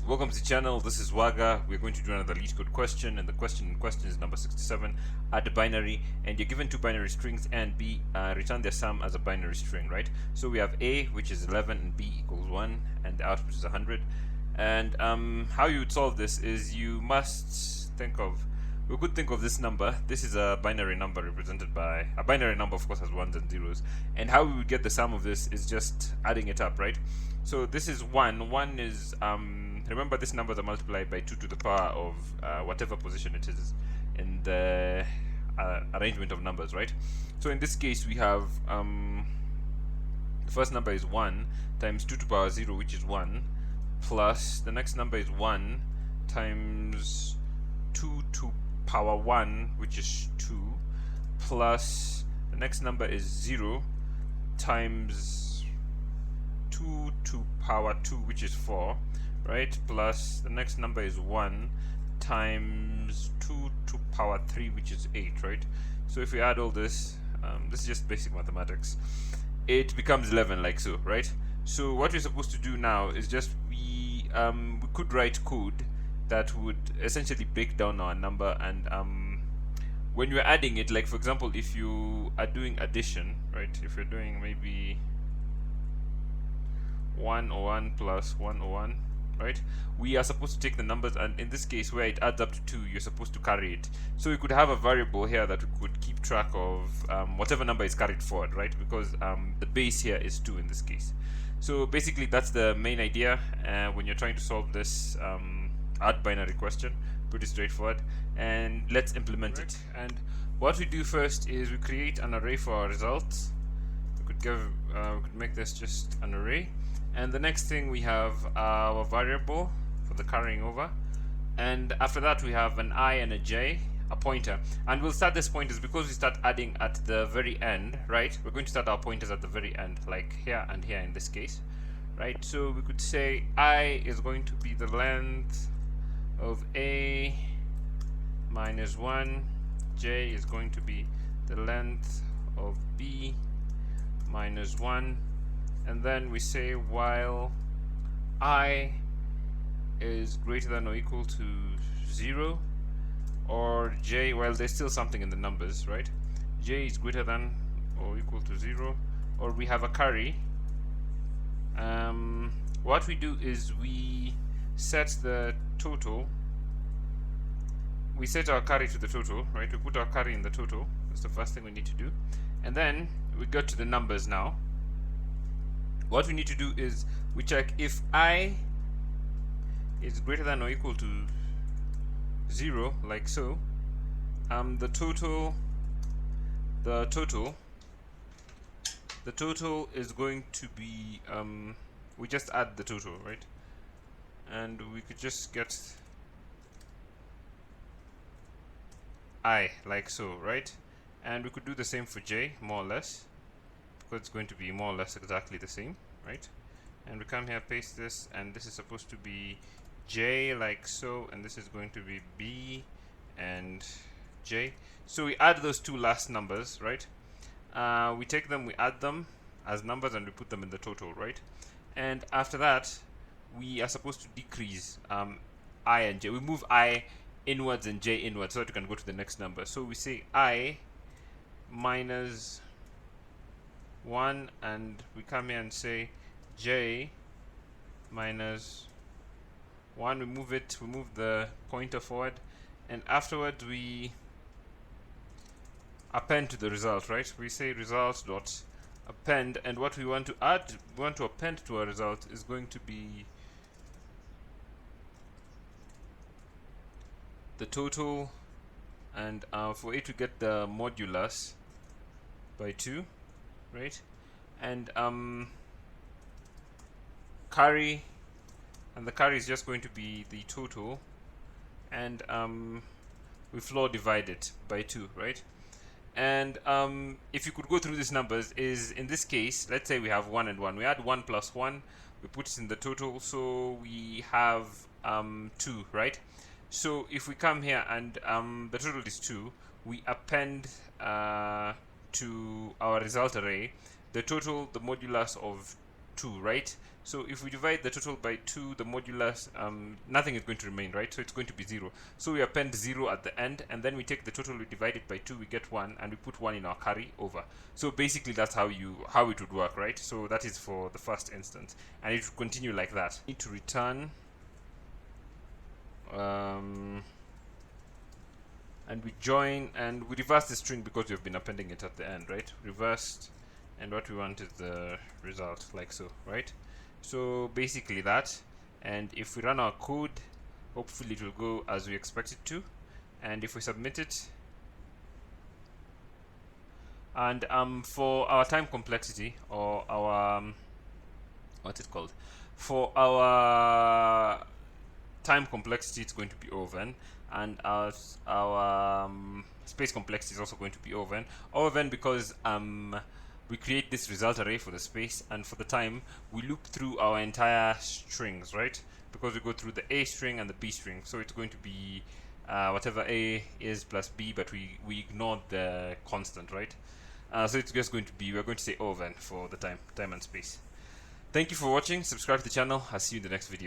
welcome to the channel. This is Waga. We're going to do another Leetcode question, and the question in question is number 67. Add a binary, and you're given two binary strings, and B, return their sum as a binary string, right? So we have A, which is 11, and B equals 1, and the output is 100. And how you would solve this is you must think of, we could think of this number. This is a binary number represented by, a binary number of course has ones and zeros, and how we would get the sum of this is just adding it up, right? So this is 1. 1 is, remember this numbers are multiplied by 2 to the power of whatever position it is in the arrangement of numbers, right? So in this case we have, the first number is 1 times 2 to the power 0, which is 1, plus the next number is 1 times 2 to power 1, which is 2, plus the next number is 0 times 2 to power 2, which is 4, right? Plus the next number is 1 times 2 to power 3, which is 8, right? So if we add all this, this is just basic mathematics, it becomes 11, like so, right? So what we're supposed to do now is just we could write code that would essentially break down our number, and when you're adding it, like for example, if you are doing addition, right? If you're doing maybe 101 plus 101, right? We are supposed to take the numbers, and in this case where it adds up to 2, you're supposed to carry it. So we could have a variable here that we could keep track of whatever number is carried forward, right? Because the base here is 2 in this case. So basically that's the main idea when you're trying to solve this add binary question. Pretty straightforward, and let's implement it. And what we do first is we create an array for our results. We could make this just an array, and the next thing we have our variable for the carrying over, and after that we have an I and a j, a pointer, and we'll start this pointers because we start adding at the very end, right? We're going to start our pointers at the very end, like here and here in this case, right? So we could say I is going to be the length of A minus 1, j is going to be the length of B minus 1, and then we say while I is greater than or equal to 0, or j, well, there's still something in the numbers, right? J is greater than or equal to 0, or we have a carry. What we do is we set the total, we set our carry to the total, right? We put our carry in the total. That's the first thing we need to do, and then we go to the numbers now. What we need to do is we check if I is greater than or equal to 0, like so. The total is going to be we just add the total, right? And we could just get I, like so, right? And we could do the same for j, more or less, because it's going to be more or less exactly the same, right? And we come here, paste this, and this is supposed to be j, like so, and this is going to be b and j. So we add those two last numbers, right? We take them, we add them as numbers, and we put them in the total, right? And after that we are supposed to decrease I and j. We move I inwards and j inwards so that we can go to the next number. So we say I minus 1, and we come here and say j minus 1. We move it, we move the pointer forward, and afterwards we append to the result, right? We say result dot append, and what we want to add, we want to append to our result is going to be the total, and for it to get the modulus by 2, right? And carry, and the carry is just going to be the total, and we floor divide it by 2, right? And if you could go through these numbers, is in this case, let's say we have 1 and 1, we add 1 plus 1, we put it in the total, so we have 2, right? So if we come here and the total is 2, we append to our result array the total, the modulus of 2, right? So if we divide the total by 2, the modulus, nothing is going to remain, right? So it's going to be 0. So we append 0 at the end, and then we take the total, we divide it by 2, we get 1, and we put 1 in our carry over. So basically that's how it would work, right? So that is for the first instance, and it would continue like that. We need to return and we join and we reverse the string because we've been appending it at the end, right? Reversed, and what we want is the result, like so, right? So basically that, and if we run our code, hopefully it will go as we expect it to, and if we submit it, and for our time complexity, or our what's it called, for our time complexity, it's going to be O(n), and our space complexity is also going to be O(n). O(n) because we create this result array for the space, and for the time we loop through our entire strings, right? Because we go through the A string and the B string, so it's going to be whatever A is plus B, but we ignored the constant, right? So it's just going to be, we're going to say O(n) for the time and space. Thank you for watching. Subscribe to the channel. I'll see you in the next video.